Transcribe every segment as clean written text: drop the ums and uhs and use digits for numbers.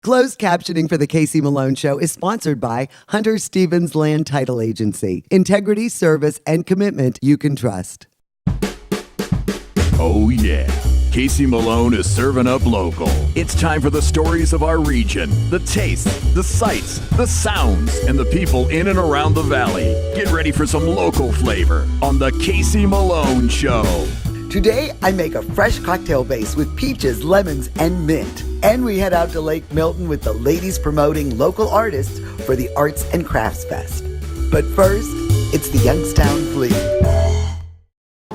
Closed captioning for the Casey Malone Show is sponsored by Hunter Stevens Land Title Agency. Integrity, service, and commitment you can trust. Oh yeah, Casey Malone is serving up local. It's time for the stories of our region, the tastes, the sights, the sounds, and the people in and around the valley. Get ready for some local flavor on the Casey Malone Show. Today, I make a fresh cocktail base with peaches, lemons, and mint. And we head out to Lake Milton with the ladies promoting local artists for the Arts and Crafts Fest. But first, it's the Youngstown Flea.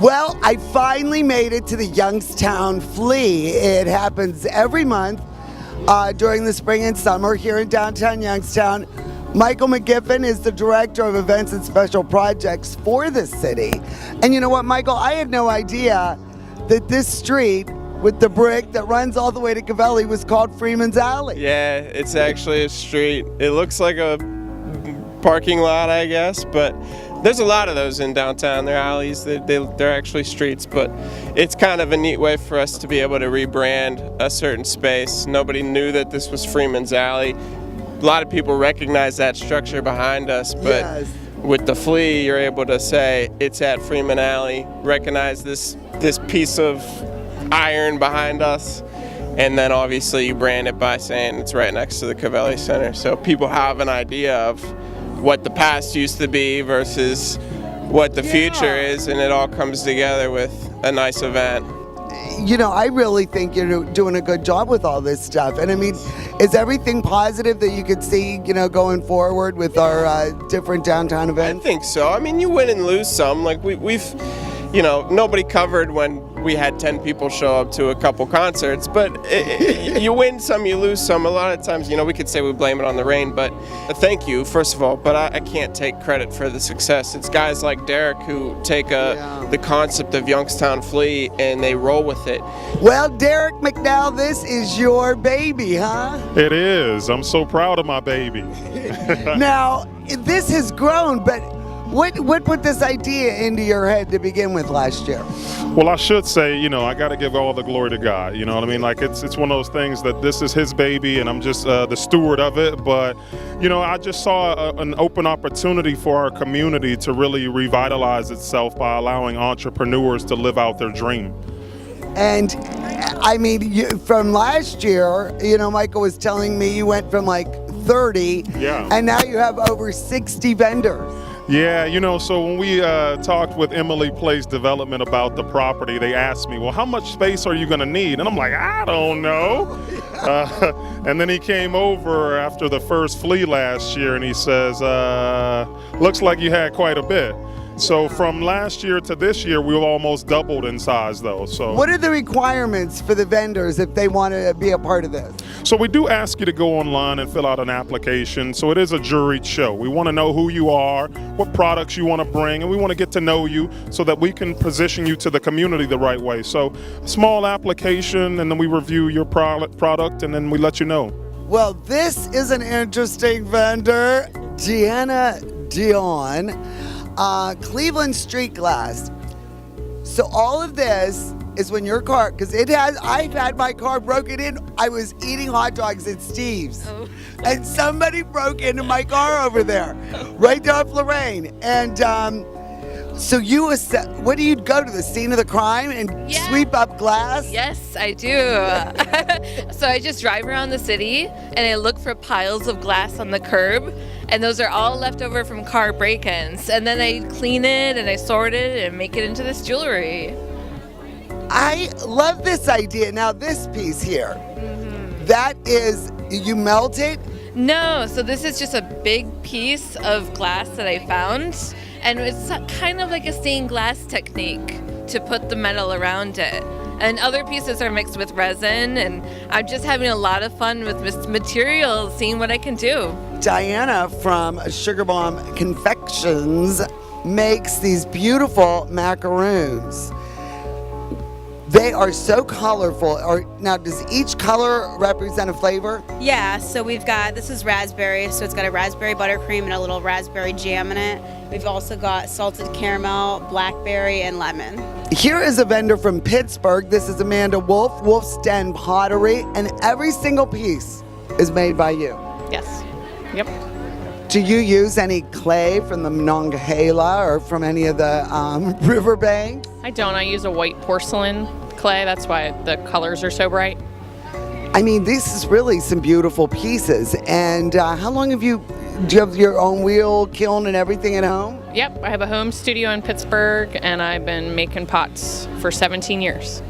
Well, I finally made it to the Youngstown Flea. It happens every month during the spring and summer here in downtown Youngstown. Michael McGiffin is the director of events and special projects for the city. And you know what, Michael? I had no idea that this street with the brick that runs all the way to Cavelli was called Freeman's Alley. Yeah, it's actually a street. It looks like a parking lot, I guess, but there's a lot of those in downtown. They're alleys, they're actually streets, but it's kind of a neat way for us to be able to rebrand a certain space. Nobody knew that this was Freeman's Alley. A lot of people recognize that structure behind us, but yes. With the Flea, you're able to say it's at Freeman Alley, recognize this piece of iron behind us, and then obviously you brand it by saying it's right next to the Cavelli Center. So people have an idea of what the past used to be versus what the future is, and it all comes together with a nice event. You know, I really think you're doing a good job with all this stuff. And I mean, is everything positive that you could see, you know, going forward with our different downtown events? I think so. I mean, you win and lose some. Like we've, you know, nobody covered when we had 10 people show up to a couple concerts, but you win some, you lose some. A lot of times, you know, we could say we blame it on the rain, but thank you, first of all, but I can't take credit for the success. It's guys like Derrick who take the concept of Youngstown Flea and they roll with it. Well, Derrick McDowell, this is your baby, huh? It is. I'm so proud of my baby. Now, this has grown, but what put this idea into your head to begin with last year? Well, I should say, you know, I got to give all the glory to God. You know what I mean? Like, it's one of those things that this is his baby and I'm just the steward of it. But, you know, I just saw an open opportunity for our community to really revitalize itself by allowing entrepreneurs to live out their dream. And I mean, from last year, you know, Michael was telling me you went from like 30 and now you have over 60 vendors. Yeah, you know, so when we talked with Emily Place Development about the property, they asked me, well, how much space are you going to need? And I'm like, I don't know. And then he came over after the first Flea last year and he says, looks like you had quite a bit. So from last year to this year, we've almost doubled in size, though. So what are the requirements for the vendors if they want to be a part of this? So we do ask you to go online and fill out an application. So it is a juried show. We want to know who you are, what products you want to bring, and we want to get to know you so that we can position you to the community the right way. So a small application, and then we review your product, and then we let you know. Well, this is an interesting vendor, Deanna Dion. Cleveland Street Glass. So all of this is when your car, because I've had my car broken in. I was eating hot dogs at Steve's, and somebody broke into my car over there, right there off Lorraine. And so what do you go to the scene of the crime and sweep up glass? Yes, I do. So I just drive around the city and I look for piles of glass on the curb. And those are all left over from car break-ins. And then I clean it and I sort it and make it into this jewelry. I love this idea. Now this piece here, that is, you melt it? No, so this is just a big piece of glass that I found. And it's kind of like a stained glass technique to put the metal around it. And other pieces are mixed with resin, and I'm just having a lot of fun with this material, seeing what I can do. Diana from Sugar Bomb Confections makes these beautiful macaroons. They are so colorful. Now, does each color represent a flavor? Yeah, so we've got, this is raspberry, so it's got a raspberry buttercream and a little raspberry jam in it. We've also got salted caramel, blackberry, and lemon. Here is a vendor from Pittsburgh. This is Amanda Wolf, Wolf's Den Pottery, and every single piece is made by you. Yes. Yep. Do you use any clay from the Monongahela or from any of the riverbanks? I don't. I use a white porcelain clay. That's why the colors are so bright. I mean, this is really some beautiful pieces. And how long do you have your own wheel, kiln, and everything at home? Yep. I have a home studio in Pittsburgh, and I've been making pots for 17 years.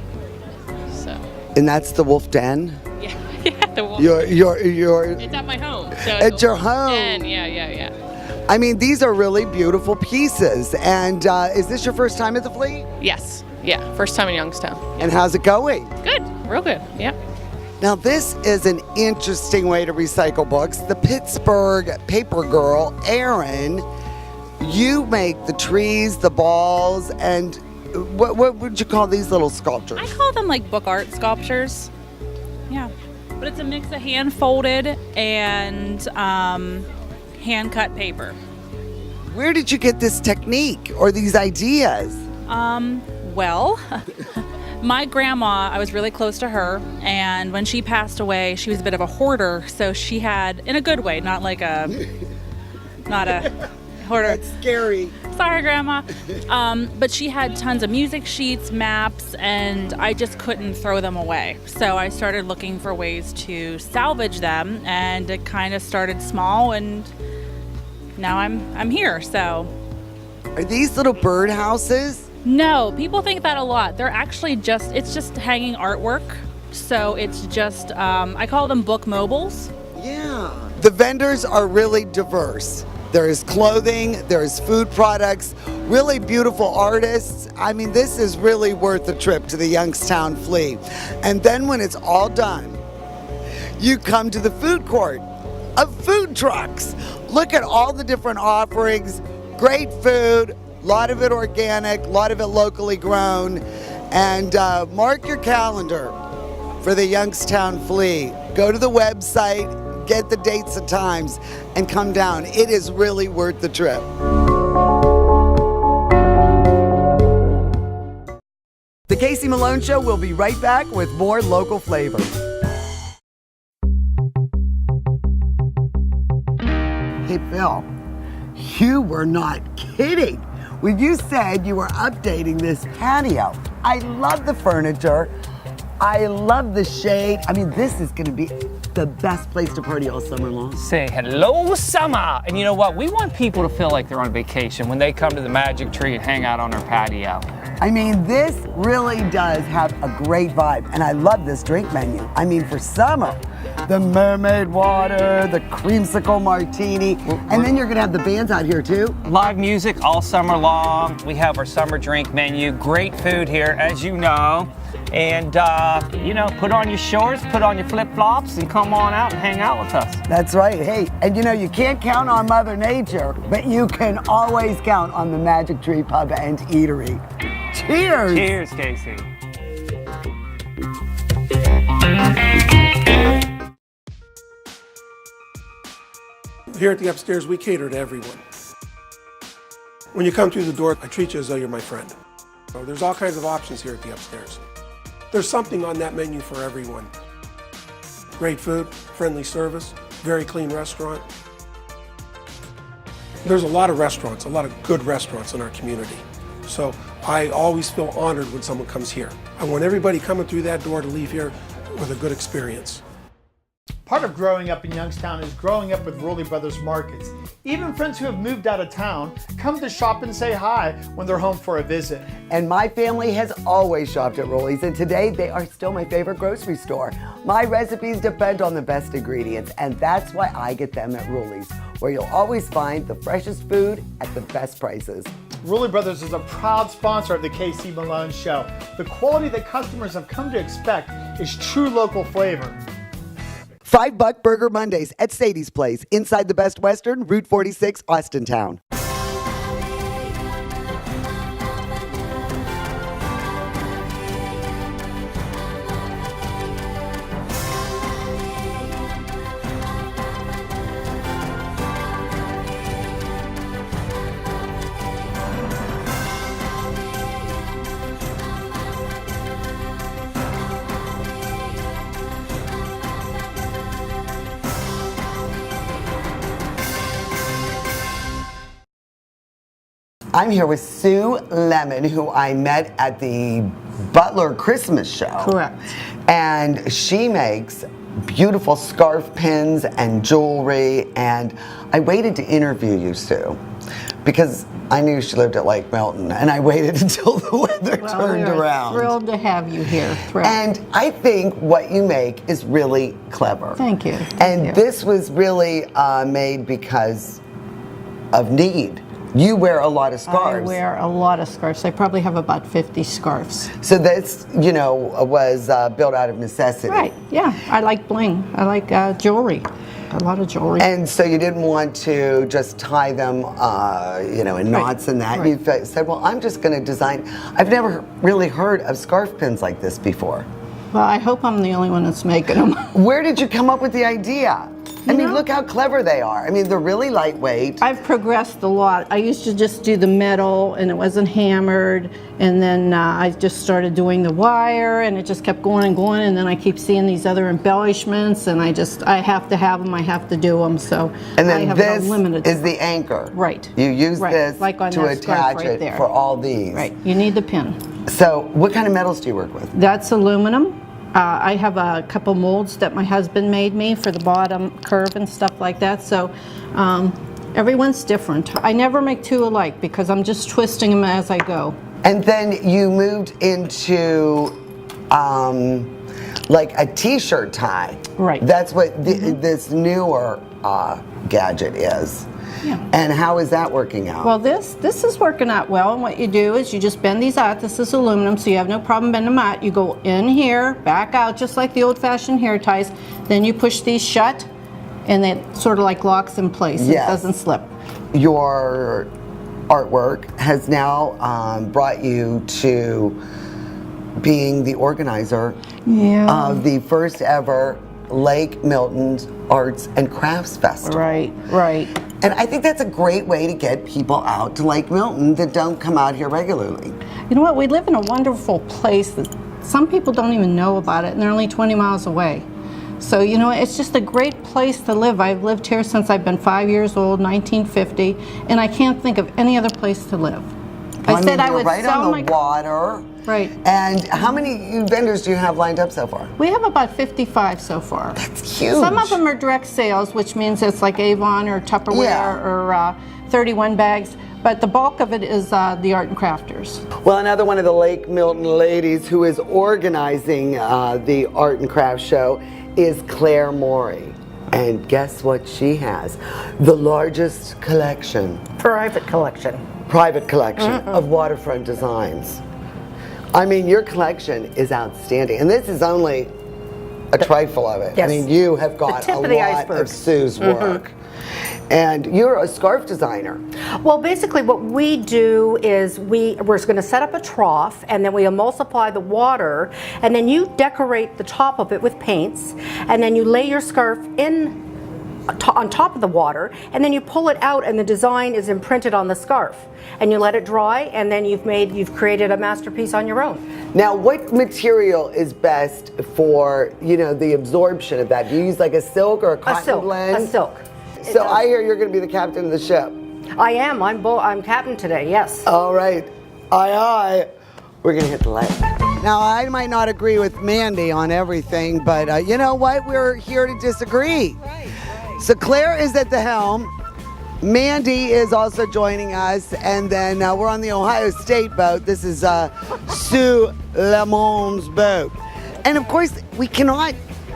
So. And that's the Wolf Den? Yeah, the wolf. It's at my home. So at your home. Den. Yeah. I mean, these are really beautiful pieces. And is this your first time at the Fleet? Yes. Yeah. First time in Youngstown. And how's it going? Good. Real good. Yep. Now, this is an interesting way to recycle books. The Pittsburgh paper girl, Erin, you make the trees, the balls, and what would you call these little sculptures? I call them like book art sculptures. Yeah. But it's a mix of hand-folded and hand-cut paper. Where did you get this technique or these ideas? Well, my grandma, I was really close to her, and when she passed away, she was a bit of a hoarder, so she had, in a good way, not a hoarder. That's scary. Sorry, Grandma. But she had tons of music sheets, maps, and I just couldn't throw them away. So I started looking for ways to salvage them, and it kind of started small, and now I'm here. So. Are these little bird houses? No, people think that a lot. They're actually it's just hanging artwork. So it's just, I call them book mobiles. Yeah. The vendors are really diverse. There is clothing, there is food products, really beautiful artists. I mean, this is really worth a trip to the Youngstown Flea. And then when it's all done, you come to the food court of food trucks. Look at all the different offerings, great food, a lot of it organic, a lot of it locally grown. And mark your calendar for the Youngstown Flea. Go to the website, get the dates and times, and come down. It is really worth the trip. The Casey Malone Show will be right back with more local flavor. Hey, Phil, you were not kidding when you said you were updating this patio. I love the furniture. I love the shade. I mean, this is going to be the best place to party all summer long. Say hello, summer. And you know what? We want people to feel like they're on vacation when they come to the Magic Tree and hang out on our patio. I mean, this really does have a great vibe. And I love this drink menu. I mean, for summer, the mermaid water, the creamsicle martini, and then you're going to have the bands out here too. Live music all summer long. We have our summer drink menu. Great food here, as you know. And, put on your shorts, put on your flip-flops, and come on out and hang out with us. That's right. Hey, and you can't count on Mother Nature, but you can always count on the Magic Tree Pub and Eatery. Cheers! Cheers, Casey. Here at the Upstairs, we cater to everyone. When you come through the door, I treat you as though you're my friend. So there's all kinds of options here at the Upstairs. There's something on that menu for everyone. Great food, friendly service, very clean restaurant. There's a lot of restaurants, a lot of good restaurants in our community. So I always feel honored when someone comes here. I want everybody coming through that door to leave here with a good experience. Part of growing up in Youngstown is growing up with Rowley Brothers Markets. Even friends who have moved out of town come to shop and say hi when they're home for a visit. And my family has always shopped at Rowley's, and today they are still my favorite grocery store. My recipes depend on the best ingredients, and that's why I get them at Rowley's, where you'll always find the freshest food at the best prices. Rowley Brothers is a proud sponsor of the KC Malone Show. The quality that customers have come to expect is true local flavor. $5 Burger Mondays at Sadie's Place, inside the Best Western, Route 46, Austintown. I'm here with Sue Lemon, who I met at the Butler Christmas show. Correct. And she makes beautiful scarf pins and jewelry. And I waited to interview you, Sue, because I knew she lived at Lake Milton, and I waited until the weather turned around. Thrilled to have you here. Thrilled. And I think what you make is really clever. Thank you. And this was really made because of need. You wear a lot of scarves. I wear a lot of scarves. I probably have about 50 scarves. So this, you know, was built out of necessity. Right, yeah. I like bling. I like jewelry. A lot of jewelry. And so you didn't want to just tie them, you know, in knots and that. Right. You said, well, I'm just going to design. I've never really heard of scarf pins like this before. Well, I hope I'm the only one that's making them. Where did you come up with the idea? I mean, look how clever they are. I mean, they're really lightweight. I've progressed a lot. I used to just do the metal, and it wasn't hammered, and then I just started doing the wire, and it just kept going and going, and then I keep seeing these other embellishments, and I have to have them, I have to do them, so and then I have this unlimited. is the anchor. Right. You use this like on to that scarf attach right it there. for all these. Right, you need the pin. So what kind of metals do you work with? That's aluminum. I have a couple molds that my husband made me for the bottom curve and stuff like that, so everyone's different. I never make two alike because I'm just twisting them as I go. And then you moved into like a t-shirt tie. Right. That's what this newer gadget is. Yeah. And how is that working out? Well, this is working out well, and what you do is you just bend these out. This is aluminum, so you have no problem bending them out. You go in here, back out, just like the old-fashioned hair ties. Then you push these shut, and it sort of like locks in place. Yes. It doesn't slip. Your artwork has now brought you to being the organizer of the first ever Lake Milton Arts and Crafts Festival. Right, right. And I think that's a great way to get people out to Lake Milton that don't come out here regularly. You know what? We live in a wonderful place that some people don't even know about it, and they're only 20 miles away. So, you know, it's just a great place to live. I've lived here since I've been 5 years old, 1950, and I can't think of any other place to live. I said I you're would right sell on my the water. Right. And how many vendors do you have lined up so far? We have about 55 so far. That's huge. Some of them are direct sales, which means it's like Avon or Tupperware or 31 bags. But the bulk of it is the art and crafters. Well, another one of the Lake Milton ladies who is organizing the art and craft show is Claire Morey. And guess what she has? The largest collection. Private collection. Private collection of waterfront designs. I mean, your collection is outstanding. And this is only a trifle of it. Yes. I mean, you have got The tip a of the lot iceberg. of Sue's work. And you're a scarf designer. Well, basically what we do is we're going to set up a trough, and then we emulsify the water, and then you decorate the top of it with paints, and then you lay your scarf in on top of the water, and then you pull it out, and the design is imprinted on the scarf, and you let it dry, and then you've created a masterpiece on your own. Now, what material is best for, you know, the absorption of that? Do you use like a silk or a cotton blend? A silk. So I hear you're going to be the captain of the ship. I am. I'm captain today. Yes. All right. Aye, aye. We're going to hit the lake. Now, I might not agree with Mandy on everything, but you know what? We're here to disagree. Right. So Claire is at the helm. Mandy is also joining us, and then we're on the Ohio State boat. This is Sue Lemon's boat. And of course, we cannot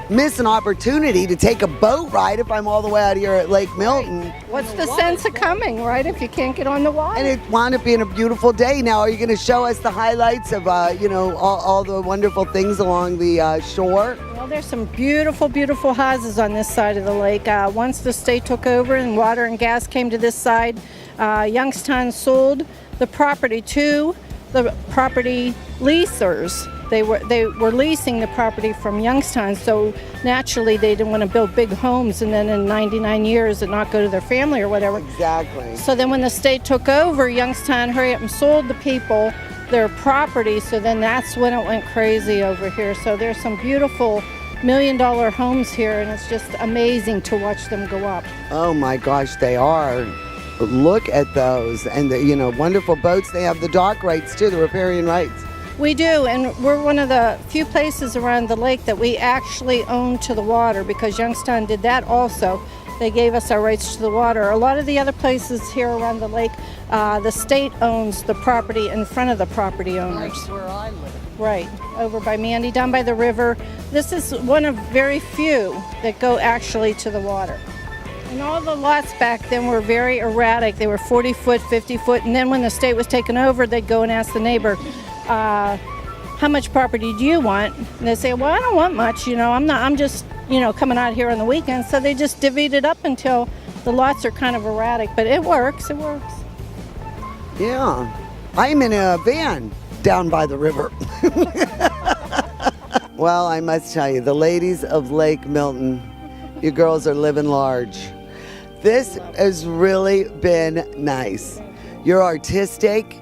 miss an opportunity to take a boat ride if I'm all the way out here at Lake Milton. What's the sense of coming, right, if you can't get on the water? And it wound up being a beautiful day. Now, are you going to show us the highlights of, you know, all the wonderful things along the shore? Well, there's some beautiful, beautiful houses on this side of the lake. Once the state took over and water and gas came to this side, Youngstown sold the property to the property leasers. They were leasing the property from Youngstown, so naturally they didn't want to build big homes and then in 99 years and not go to their family or whatever. Exactly. So then when the state took over, Youngstown hurried up and sold the people their property, so then that's when it went crazy over here. So there's some beautiful $1 million homes here, and it's just amazing to watch them go up. Oh my gosh, they are. Look at those, and the wonderful boats. They have the dock rights too, the riparian rights. We do, and we're one of the few places around the lake that we actually own to the water, because Youngstown did that also. They gave us our rights to the water. A lot of the other places here around the lake, the state owns the property in front of the property owners. Like where I live. Right, over by Mandy, down by the river. This is one of very few that go actually to the water. And all the lots back then were very erratic. They were 40 foot, 50 foot, and then when the state was taken over, they'd go and ask the neighbor, how much property do you want? And they say, well, I don't want much, I'm just, coming out here on the weekends. So they just divvied it up until the lots are kind of erratic, but it works. Yeah, I'm in a van down by the river. Well, I must tell you, the ladies of Lake Milton, you girls are living large. This has really been nice. You're artistic,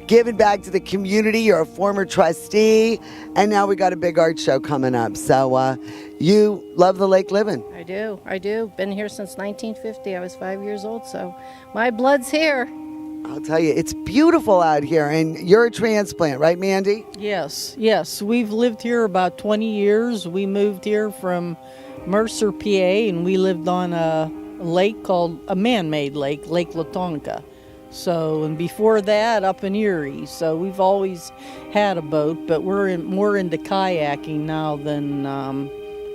giving back to the community. You're a former trustee, and now we got a big art show coming up. So you love the lake living. I do. Been here since 1950. I was 5 years old, so my blood's here. I'll tell you, it's beautiful out here, and you're a transplant, right, Mandy? Yes. We've lived here about 20 years. We moved here from Mercer, PA, and we lived on a lake called a man-made lake, Lake Latonica. So, and before that, up in Erie. So we've always had a boat, but we're more into kayaking now than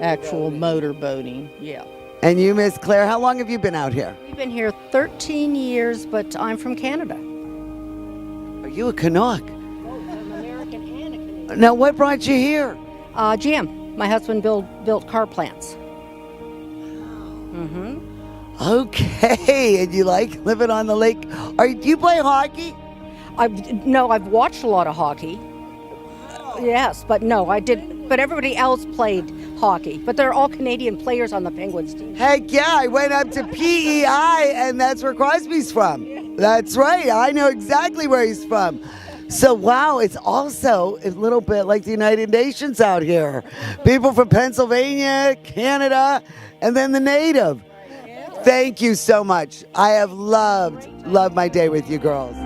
actual motor boating. Yeah. And you, Miss Claire, how long have you been out here? We've been here 13 years, but I'm from Canada. Are you a Canuck? I'm American and a Canadian. Now, what brought you here? GM. My husband built car plants. Mm-hmm. Okay, and you like living on the lake. Do you play hockey? I've watched a lot of hockey. Yes, but no, I did. But everybody else played hockey. But they're all Canadian players on the Penguins team. Heck yeah, I went up to PEI, and that's where Crosby's from. That's right, I know exactly where he's from. So, wow, it's also a little bit like the United Nations out here. People from Pennsylvania, Canada, and then the native. Thank you so much. I have loved my day with you girls.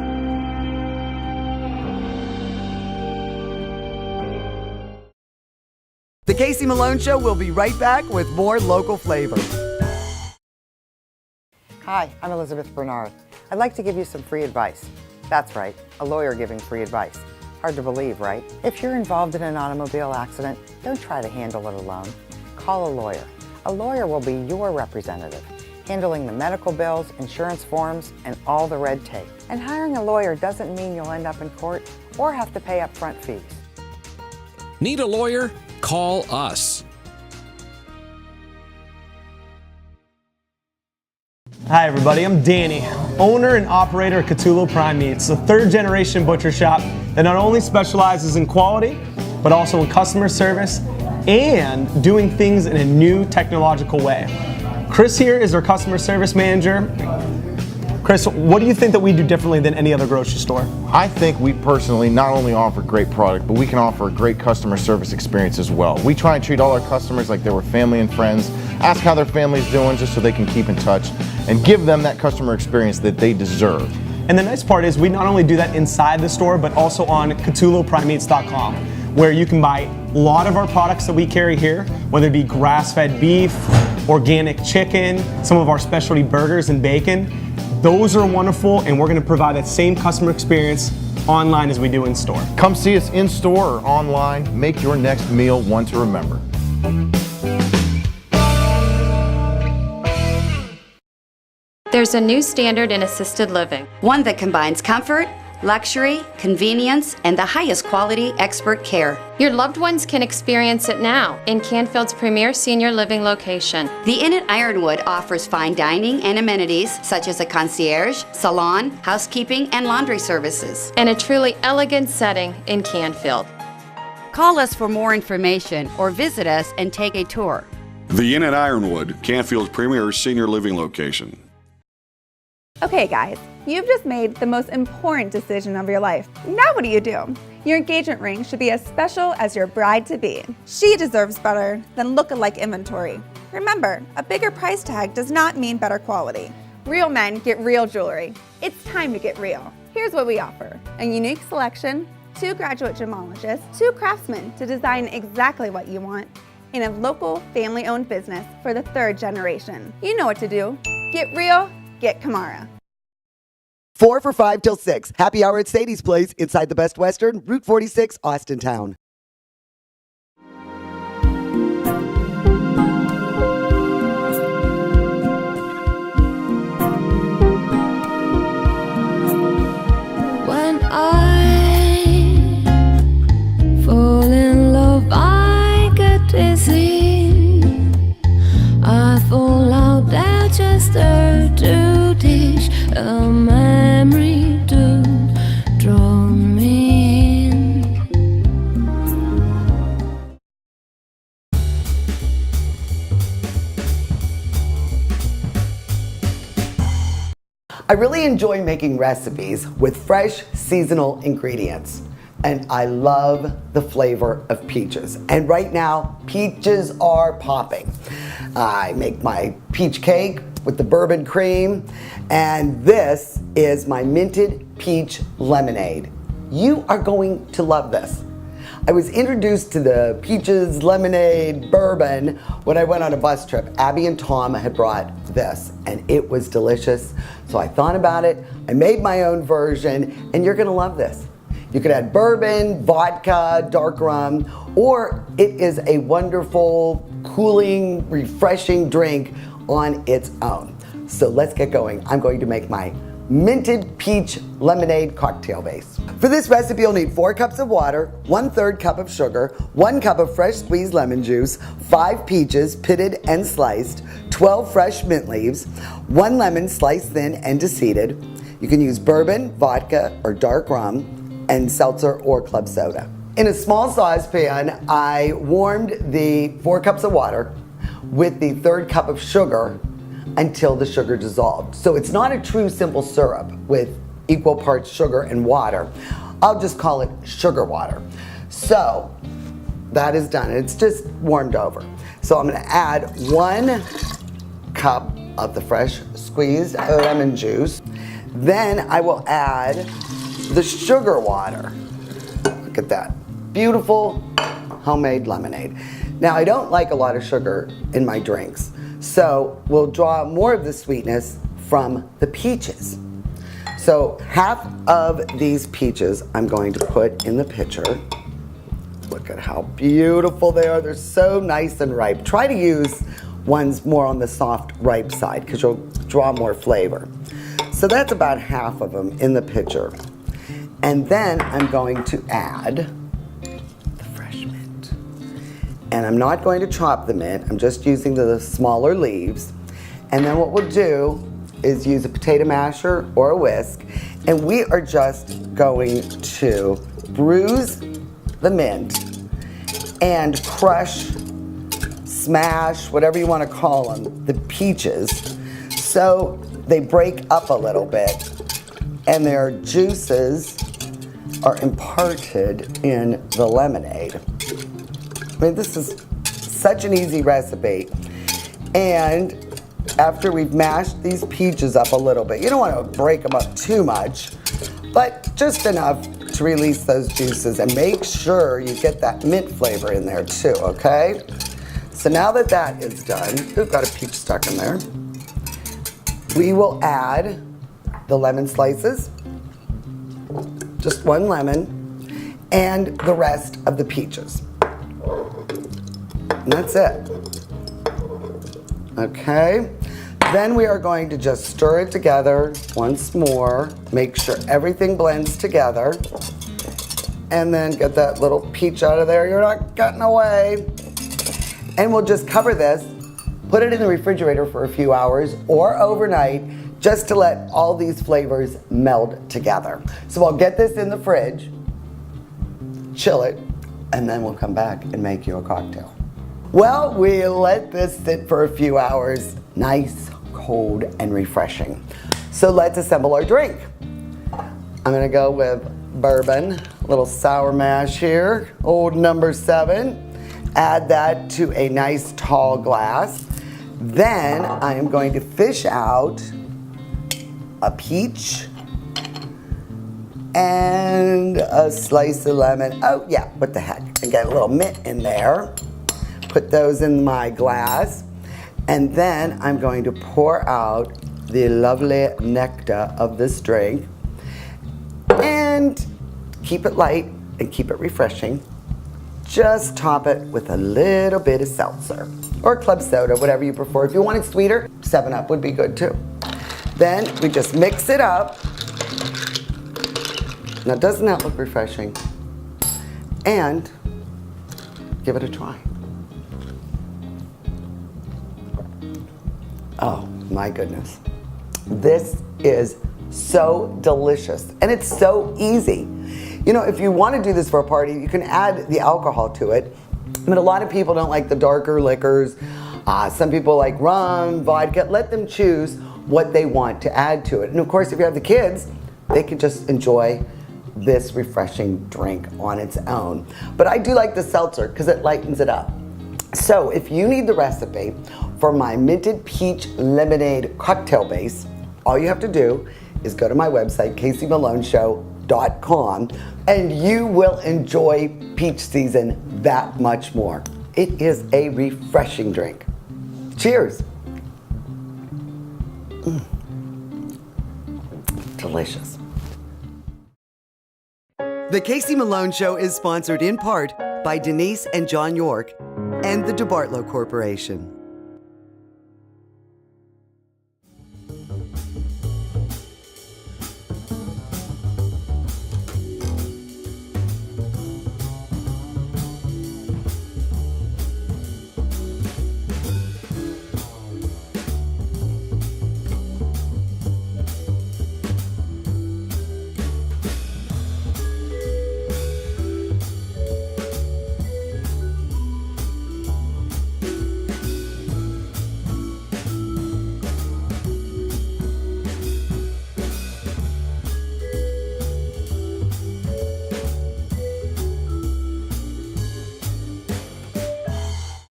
The Casey Malone Show will be right back with more local flavor. Hi, I'm Elizabeth Bernard. I'd like to give you some free advice. That's right, a lawyer giving free advice. Hard to believe, right? If you're involved in an automobile accident, don't try to handle it alone. Call a lawyer. A lawyer will be your representative, handling the medical bills, insurance forms, and all the red tape. And hiring a lawyer doesn't mean you'll end up in court or have to pay upfront fees. Need a lawyer? Call us. Hi everybody, I'm Danny, owner and operator of Cthulhu Prime Meats, a third-generation butcher shop that not only specializes in quality, but also in customer service and doing things in a new technological way. Chris here is our customer service manager. Chris, what do you think that we do differently than any other grocery store? I think we personally not only offer great product, but we can offer a great customer service experience as well. We try and treat all our customers like they were family and friends, ask how their family's doing just so they can keep in touch, and give them that customer experience that they deserve. And the nice part is we not only do that inside the store, but also on CthulhuPrimeMeats.com, where you can buy a lot of our products that we carry here, whether it be grass-fed beef, organic chicken, some of our specialty burgers and bacon. Those are wonderful, and we're going to provide that same customer experience online as we do in store. Come see us in store or online. Make your next meal one to remember. There's a new standard in assisted living. One that combines comfort, luxury, convenience, and the highest quality expert care. Your loved ones can experience it now in Canfield's premier senior living location. The Inn at Ironwood offers fine dining and amenities such as a concierge, salon, housekeeping, and laundry services. And a truly elegant setting in Canfield. Call us for more information or visit us and take a tour. The Inn at Ironwood, Canfield's premier senior living location. Okay guys, you've just made the most important decision of your life. Now what do? Your engagement ring should be as special as your bride-to-be. She deserves better than look-alike inventory. Remember, a bigger price tag does not mean better quality. Real men get real jewelry. It's time to get real. Here's what we offer: a unique selection, 2 graduate gemologists, 2 craftsmen to design exactly what you want, and a local family-owned business for the 3rd generation. You know what to do. Get real, get Kamara. 4 for $5 till 6. Happy hour at Sadie's Place inside the Best Western, Route 46, Austintown. When I fall in love, I get dizzy. I fall out there just to dish a memory to draw me in. I really enjoy making recipes with fresh seasonal ingredients. And I love the flavor of peaches. And right now, peaches are popping. I make my peach cake with the bourbon cream, and this is my minted peach lemonade. You are going to love this. I was introduced to the peaches, lemonade, bourbon when I went on a bus trip. Abby and Tom had brought this, and it was delicious. So I thought about it, I made my own version, and you're gonna love this. You could add bourbon, vodka, dark rum, or it is a wonderful, cooling, refreshing drink on its own. So let's get going. I'm going to make my minted peach lemonade cocktail base. For this recipe, you'll need 4 cups of water, 1/3 cup of sugar, 1 cup of fresh squeezed lemon juice, 5 peaches pitted and sliced, 12 fresh mint leaves, 1 lemon sliced thin and deseeded. You can use bourbon, vodka, or dark rum, and seltzer or club soda. In a small saucepan, I warmed the 4 cups of water with the 1/3 cup of sugar until the sugar dissolved. So it's not a true simple syrup with equal parts sugar and water. I'll just call it sugar water. So that is done. It's just warmed over. So I'm gonna add 1 cup of the fresh squeezed lemon juice. Then I will add the sugar water. Look at that. Beautiful homemade lemonade. Now I don't like a lot of sugar in my drinks, so we'll draw more of the sweetness from the peaches. So half of these peaches I'm going to put in the pitcher. Look at how beautiful they are. They're so nice and ripe. Try to use ones more on the soft, ripe side because you'll draw more flavor. So that's about half of them in the pitcher. And then I'm going to add the fresh mint. And I'm not going to chop the mint, I'm just using the smaller leaves. And then what we'll do is use a potato masher or a whisk, and we are just going to bruise the mint and crush, smash, whatever you want to call them, the peaches, so they break up a little bit and their juices are imparted in the lemonade. I mean, this is such an easy recipe. And after we've mashed these peaches up a little bit, you don't want to break them up too much, but just enough to release those juices, and make sure you get that mint flavor in there too, okay? So now that that is done, we've got a peach stuck in there. We will add the lemon slices, just 1 lemon, and the rest of the peaches. And that's it. Okay, then we are going to just stir it together once more, make sure everything blends together, and then get that little peach out of there. You're not cutting away. And we'll just cover this, put it in the refrigerator for a few hours or overnight, just to let all these flavors meld together. So I'll get this in the fridge, chill it, and then we'll come back and make you a cocktail. Well, we let this sit for a few hours, nice, cold, and refreshing. So let's assemble our drink. I'm gonna go with bourbon, a little sour mash here, old number 7. Add that to a nice tall glass. Then I am going to fish out a peach, and a slice of lemon. Oh yeah, what the heck? I got a little mint in there. Put those in my glass. And then I'm going to pour out the lovely nectar of this drink and keep it light and keep it refreshing. Just top it with a little bit of seltzer or club soda, whatever you prefer. If you want it sweeter, 7-Up would be good too. Then we just mix it up. Now, doesn't that look refreshing? And give it a try. Oh my goodness. This is so delicious and it's so easy. You know, if you want to do this for a party, you can add the alcohol to it. But a lot of people don't like the darker liquors. Some people like rum, vodka. Let them choose what they want to add to it. And of course, if you have the kids, they can just enjoy this refreshing drink on its own. But I do like the seltzer because it lightens it up. So if you need the recipe for my minted peach lemonade cocktail base, all you have to do is go to my website, CaseyMaloneShow.com, and you will enjoy peach season that much more. It is a refreshing drink. Cheers. Delicious. The Casey Malone Show is sponsored in part by Denise and John York and the DeBartolo Corporation.